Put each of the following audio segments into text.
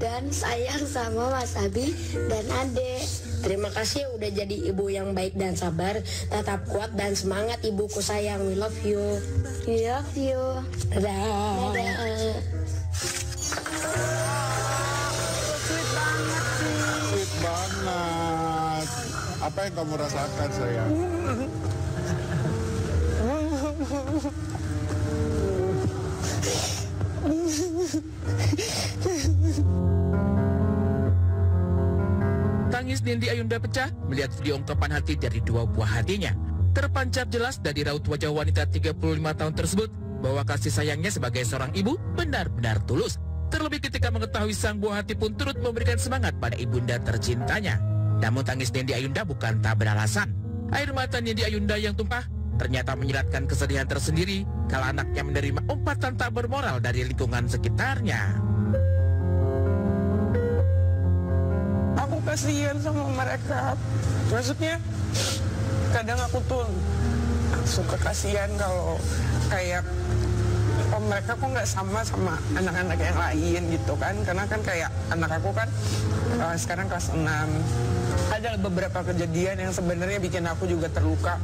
dan sayang sama Mas Abi dan Ade. Terima kasih udah jadi ibu yang baik dan sabar. Tetap kuat dan semangat ibuku sayang. We love you. We love you. Dadah. Dadah. Sweet banget sih. Sweet banget. Apa yang kamu rasakan sayang? Tangis Nindi Ayunda pecah melihat video ungkapan hati dari dua buah hatinya. Terpancar jelas dari raut wajah wanita 35 tahun tersebut bahwa kasih sayangnya sebagai seorang ibu benar-benar tulus. Terlebih ketika mengetahui sang buah hati pun turut memberikan semangat pada ibunda tercintanya. Namun tangis Nindi Ayunda bukan tak beralasan. Air mata Nindi Ayunda yang tumpah ternyata menyiratkan kesedihan tersendiri kalau anaknya menerima umpatan tak bermoral dari lingkungan sekitarnya. Aku kasihan sama mereka. Maksudnya kadang aku tuh suka kasihan kalau kayak mereka kok nggak sama anak-anak yang lain gitu kan. Karena kan kayak anak aku kan sekarang kelas 6. Ada beberapa kejadian yang sebenarnya bikin aku juga terluka.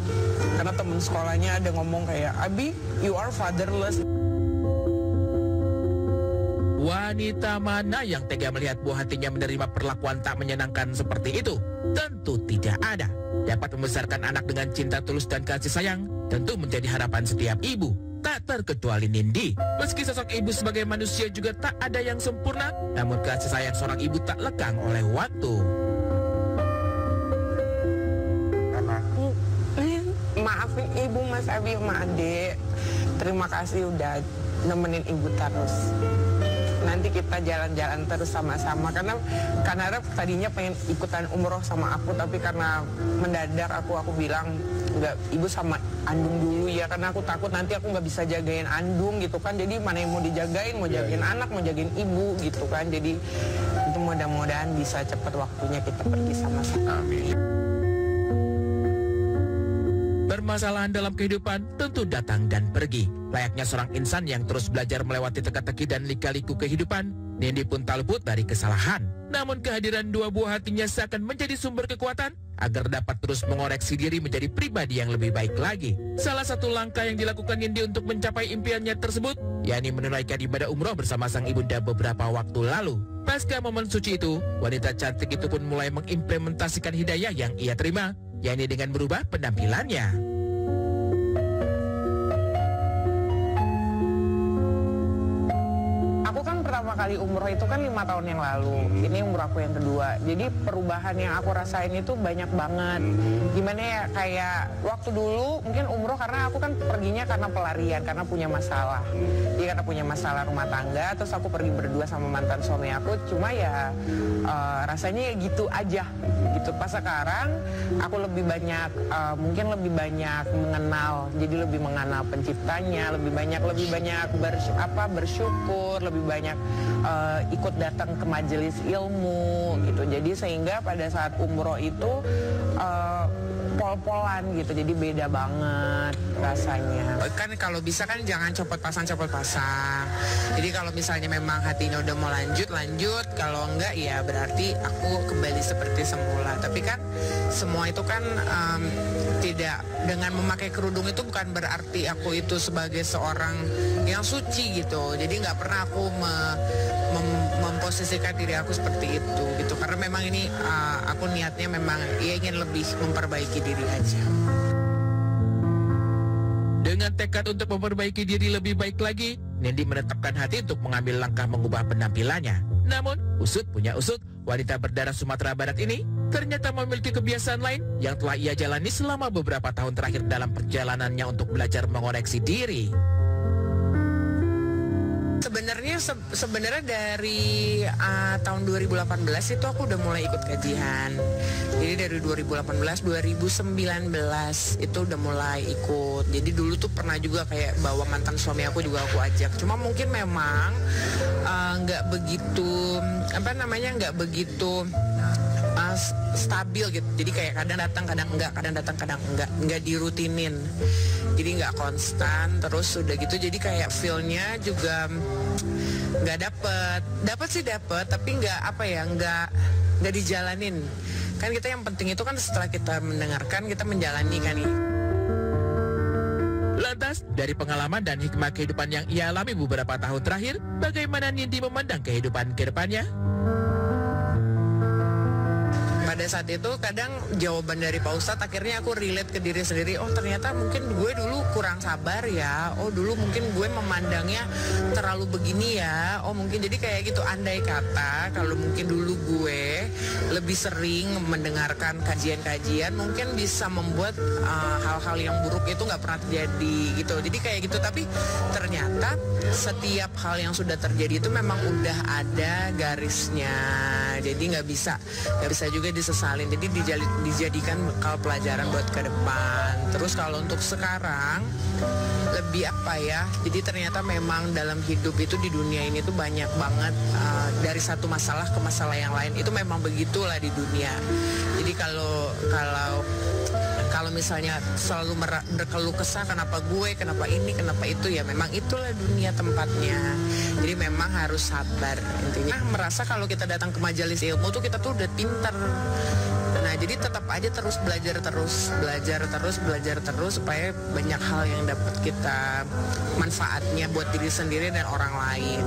Karena temen sekolahnya ada ngomong kayak, Abi, you are fatherless. Wanita mana yang tega melihat buah hatinya menerima perlakuan tak menyenangkan seperti itu? Tentu tidak ada. Dapat membesarkan anak dengan cinta tulus dan kasih sayang tentu menjadi harapan setiap ibu. Tak terkecuali Nindi. Meski sosok ibu sebagai manusia juga tak ada yang sempurna, namun kasih sayang seorang ibu tak lekang oleh waktu. Maafin ibu, Mas Abi, sama Ade. Terima kasih udah nemenin ibu terus. Nanti kita jalan-jalan terus sama-sama. Karena tadinya pengen ikutan umroh sama aku, tapi karena mendadak aku bilang enggak, ibu sama Andung dulu ya, karena aku takut nanti aku nggak bisa jagain Andung gitu kan. Jadi mana yang mau dijagain, mau jagain anak, mau jagain ibu gitu kan. Jadi itu mudah-mudahan bisa cepat waktunya kita pergi sama-sama. Amin. Permasalahan dalam kehidupan tentu datang dan pergi. Layaknya seorang insan yang terus belajar melewati teka-teki dan lika-liku kehidupan, Nindi pun tak luput dari kesalahan. Namun kehadiran dua buah hatinya seakan menjadi sumber kekuatan agar dapat terus mengoreksi diri menjadi pribadi yang lebih baik lagi. Salah satu langkah yang dilakukan Nindi untuk mencapai impiannya tersebut, yakni menunaikan ibadah umroh bersama sang ibunda beberapa waktu lalu. Pasca momen suci itu, wanita cantik itu pun mulai mengimplementasikan hidayah yang ia terima, yakni dengan merubah penampilannya. Aku kan pertama kali umroh itu kan 5 tahun yang lalu. Ini umroh aku yang kedua. Jadi perubahan yang aku rasain itu banyak banget. Gimana ya, kayak waktu dulu mungkin umroh karena aku kan perginya karena pelarian, karena punya masalah. Jadi karena punya masalah rumah tangga, terus aku pergi berdua sama mantan suami aku. Cuma ya rasanya ya gitu aja. Gitu. Pas sekarang aku lebih banyak, mungkin lebih banyak mengenal. Jadi lebih mengenal penciptanya, lebih banyak bersyukur, lebih banyak ikut datang ke majelis ilmu gitu. Jadi sehingga pada saat umroh itu pol-polan gitu, jadi beda banget rasanya. Kan kalau bisa kan jangan copot pasang. Jadi kalau misalnya memang hatinya udah mau lanjut, kalau enggak ya berarti aku kembali seperti semula. Tapi kan semua itu kan tidak, dengan memakai kerudung itu bukan berarti aku itu sebagai seorang yang suci gitu. Jadi nggak pernah aku memposisikan diri aku seperti itu gitu. Karena memang ini aku niatnya memang ingin lebih memperbaiki diri aja. Dengan tekad untuk memperbaiki diri lebih baik lagi, Nindi menetapkan hati untuk mengambil langkah mengubah penampilannya. Namun, usut punya usut, wanita berdarah Sumatera Barat ini ternyata memiliki kebiasaan lain yang telah ia jalani selama beberapa tahun terakhir dalam perjalanannya untuk belajar mengoreksi diri. Sebenarnya dari tahun 2018 itu aku udah mulai ikut kajian. Jadi dari 2018, 2019 itu udah mulai ikut. Jadi dulu tuh pernah juga kayak bawa mantan suami aku juga aku ajak. Cuma mungkin memang nggak begitu stabil gitu. Jadi kayak kadang datang kadang enggak dirutinin. Jadi nggak konstan, terus udah gitu jadi kayak feel-nya juga nggak dapet sih tapi nggak dijalanin. Kan kita yang penting itu kan setelah kita mendengarkan, kita menjalani kan nih. Lantas, dari pengalaman dan hikmah kehidupan yang ia alami beberapa tahun terakhir, bagaimana Nindi memandang kehidupan ke depannya? Pada saat itu kadang jawaban dari Pak Ustadz akhirnya aku relate ke diri sendiri. Oh ternyata mungkin gue dulu kurang sabar ya. Oh dulu mungkin gue memandangnya terlalu begini ya. Oh mungkin jadi kayak gitu, andai kata kalau mungkin dulu gue lebih sering mendengarkan kajian-kajian, mungkin bisa membuat hal-hal yang buruk itu nggak pernah terjadi gitu. Jadi kayak gitu, tapi ternyata setiap hal yang sudah terjadi itu memang udah ada garisnya. Jadi nggak bisa juga disesalin. Jadi dijadikan bekal pelajaran buat ke depan. Terus kalau untuk sekarang lebih jadi ternyata memang dalam hidup itu di dunia ini tuh banyak banget dari satu masalah ke masalah yang lain. Itu memang begitulah di dunia. Jadi kalau misalnya selalu berkeluh kesah, kenapa gue, kenapa ini, kenapa itu, ya memang itulah dunia tempatnya. Jadi memang harus sabar intinya. Merasa kalau kita datang ke majelis ilmu tuh kita tuh udah pintar. Nah jadi tetap aja terus belajar terus supaya banyak hal yang dapat kita manfaatnya buat diri sendiri dan orang lain.